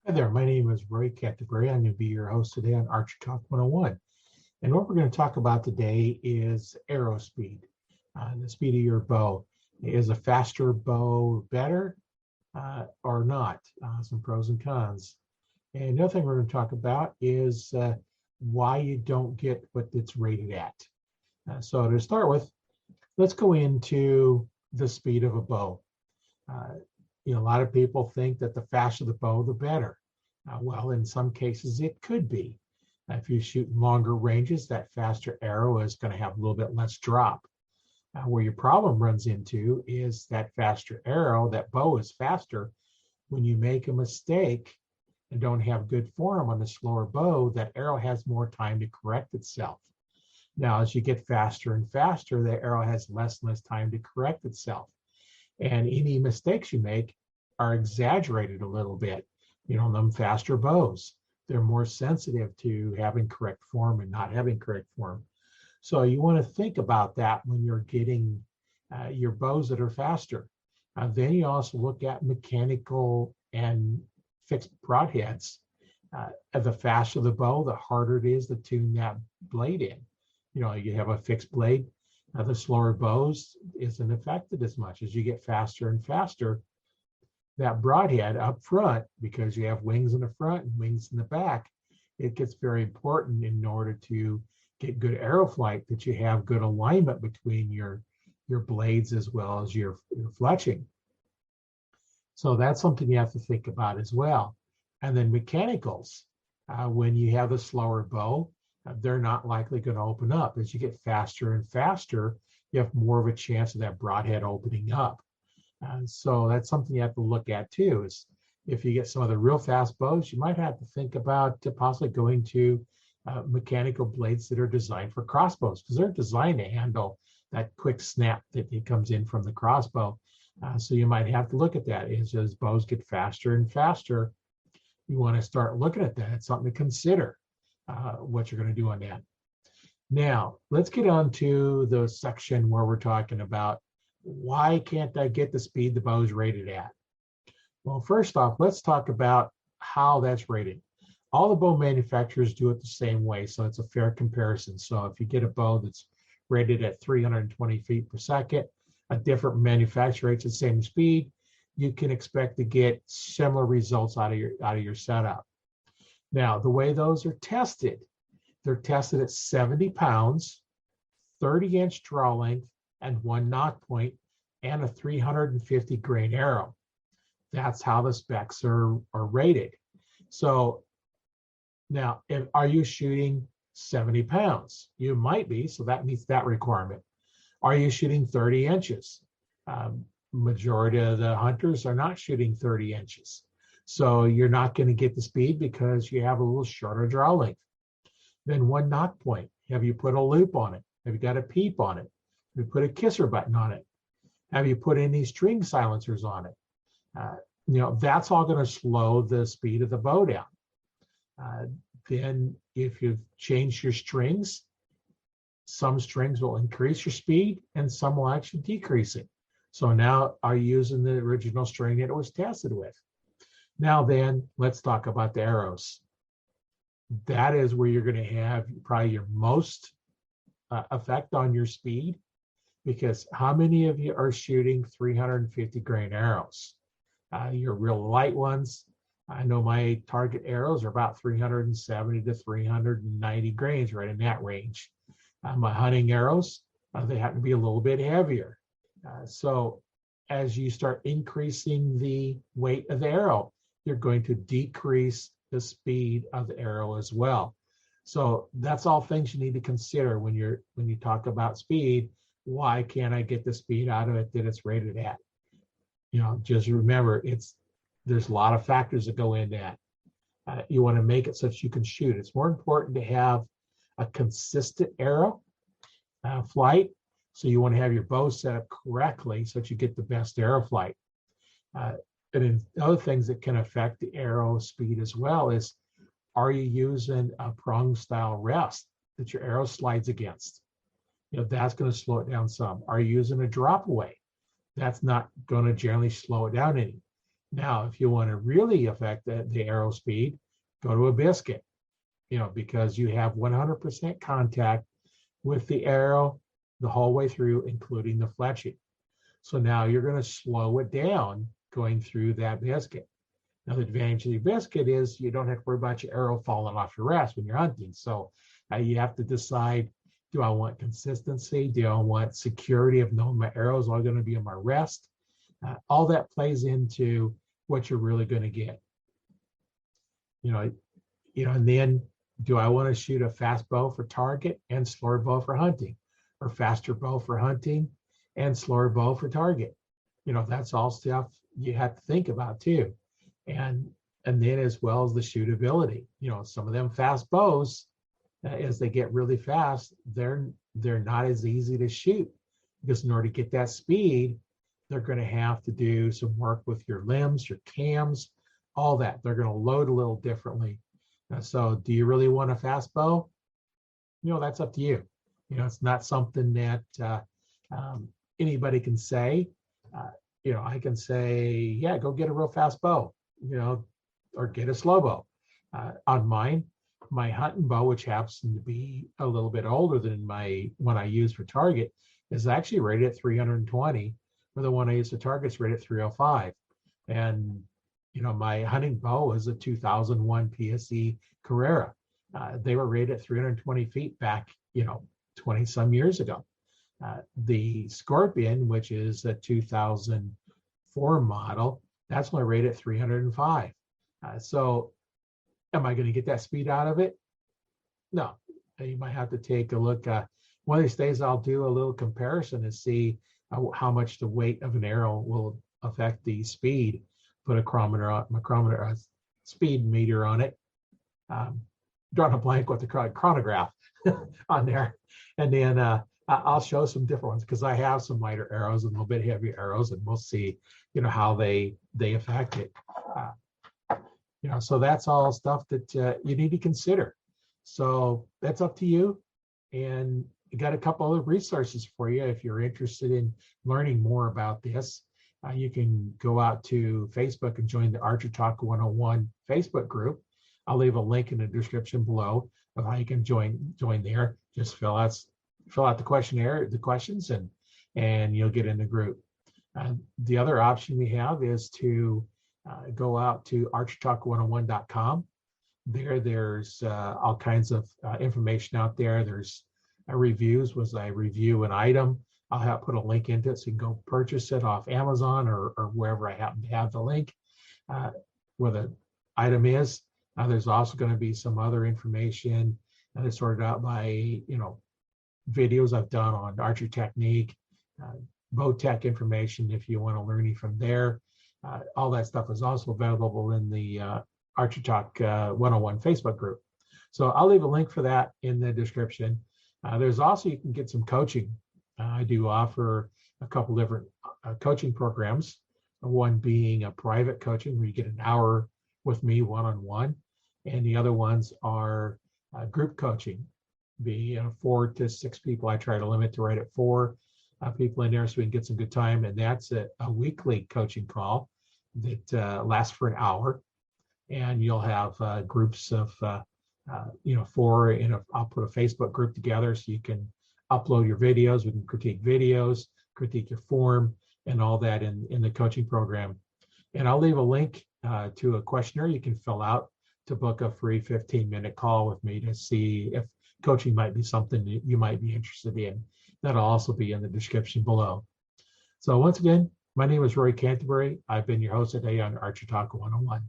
Hi there, my name is Roy Canterbury. I'm going to be your host today on Archery Talk 101. And what we're going to talk about today is arrow speed, the speed of your bow. Is a faster bow better or not? Some pros and cons. And the other thing we're going to talk about is why you don't get what it's rated at. So to start with, let's go into the speed of a bow. A lot of people think that the faster the bow, the better. Well, in some cases, it could be. If you shoot longer ranges, that faster arrow is going to have a little bit less drop. Where your problem runs into is that faster arrow, that bow is faster. When you make a mistake and don't have good form on the slower bow, that arrow has more time to correct itself. Now, as you get faster and faster, the arrow has less and less time to correct itself. And any mistakes you make are exaggerated a little bit. Them faster bows, they're more sensitive to having correct form and not having correct form. So you want to think about that when you're getting your bows that are faster. Then you also look at mechanical and fixed broadheads. The faster the bow, the harder it is to tune that blade in. You have a fixed blade. The slower bows isn't affected as much. As you get faster and faster, that broadhead up front, because you have wings in the front and wings in the back, it gets very important in order to get good arrow flight, that you have good alignment between your blades as well as your fletching. So that's something you have to think about as well. And then mechanicals, when you have a slower bow, they're not likely going to open up. As you get faster and faster, you have more of a chance of that broadhead opening up. So that's something you have to look at too, is if you get some of the real fast bows, you might have to think about possibly going to mechanical blades that are designed for crossbows, because they're designed to handle that quick snap that comes in from the crossbow. So you might have to look at that. As bows get faster and faster, you want to start looking at that. It's something to consider what you're going to do on that. Now, let's get on to the section where we're talking about why can't I get the speed the bow is rated at? Well, first off, let's talk about how that's rated. All the bow manufacturers do it the same way, so it's a fair comparison. So if you get a bow that's rated at 320 feet per second, a different manufacturer rates the same speed, you can expect to get similar results out of your setup. Now, the way those are tested, they're tested at 70 pounds, 30-inch draw length, and 1 knock point, and a 350 grain arrow. That's how the specs are rated. So now, are you shooting 70 pounds? You might be, so that meets that requirement. Are you shooting 30 inches? Majority of the hunters are not shooting 30 inches. So you're not going to get the speed because you have a little shorter draw length. Then 1 knock point. Have you put a loop on it? Have you got a peep on it? Have you put a kisser button on it? Have you put any string silencers on it? That's all going to slow the speed of the bow down. Then if you've changed your strings, some strings will increase your speed and some will actually decrease it. So now are you using the original string that it was tested with? Now then, let's talk about the arrows. That is where you're going to have probably your most effect on your speed, because how many of you are shooting 350 grain arrows? Your real light ones, I know my target arrows are about 370 to 390 grains, right in that range. My hunting arrows, they happen to be a little bit heavier. So as you start increasing the weight of the arrow, you're going to decrease the speed of the arrow as well. So that's all things you need to consider when you talk about speed. Why can't I get the speed out of it that it's rated at? Just remember, there's a lot of factors that go into that. You want to make it so that you can shoot. It's more important to have a consistent arrow flight. So you want to have your bow set up correctly so that you get the best arrow flight. And then other things that can affect the arrow speed as well is, are you using a prong style rest that your arrow slides against? That's going to slow it down some. Are you using a drop away? That's not going to generally slow it down any. Now, if you want to really affect the arrow speed, go to a biscuit, because you have 100% contact with the arrow the whole way through, including the fletching. So now you're going to slow it down going through that biscuit. Now, the advantage of the biscuit is you don't have to worry about your arrow falling off your rest when you're hunting. So you have to decide, do I want consistency? Do I want security of knowing my arrows are going to be on my rest? All that plays into what you're really going to get. And then do I want to shoot a fast bow for target and slower bow for hunting, or faster bow for hunting and slower bow for target? That's all stuff you have to think about too. And then as well as the shootability, some of them fast bows, as they get really fast, they're not as easy to shoot, because in order to get that speed, they're going to have to do some work with your limbs, your cams, all that. They're going to load a little differently. So do you really want a fast bow? That's up to you. It's not something that anybody can say. I can say, yeah, go get a real fast bow, or get a slow bow. On mine, my hunting bow, which happens to be a little bit older than my one I use for target, is actually rated at 320, where the one I use for target is rated at 305. And my hunting bow is a 2001 PSE Carrera. They were rated at 320 feet back, 20 some years ago. The Scorpion, which is a 2004 model, that's only rated at 305. So am I going to get that speed out of it? No. You might have to take a look. One of these days I'll do a little comparison and see how much the weight of an arrow will affect the speed. Put a chronometer, speed meter on it. Drawing a blank with the chronograph on there. And then I'll show some different ones, because I have some lighter arrows and a little bit heavier arrows, and we'll see, how they affect it. So that's all stuff that you need to consider. So that's up to you. And I got a couple other resources for you if you're interested in learning more about this. You can go out to Facebook and join the Archer Talk 101 Facebook group. I'll leave a link in the description below of how you can join there. Just fill out the questionnaire, the questions, and you'll get in the group. The other option we have is to go out to archertalk101.com. There's all kinds of information out there. There's reviews. Was I review an item, I'll put a link into it so you can go purchase it off Amazon or wherever I happen to have the link where the item is. There's also going to be some other information that is sorted out by, videos I've done on archery technique, bow tech information if you want to learn from there. All that stuff is also available in the Archer Talk 101 Facebook group. So I'll leave a link for that in the description. There's also, you can get some coaching. I do offer a couple different coaching programs, one being a private coaching where you get an hour with me one-on-one, and the other ones are group coaching, be 4 to 6 people. I try to limit to right at 4 people in there so we can get some good time, and that's a weekly coaching call that lasts for an hour, and you'll have groups of 4, and I'll put a Facebook group together so you can upload your videos. We can critique videos, critique your form, and all that in the coaching program. And I'll leave a link to a questionnaire you can fill out to book a free 15-minute call with me to see if coaching might be something that you might be interested in. That'll also be in the description below. So once again, my name is Roy Canterbury. I've been your host today on Archer Talk 101.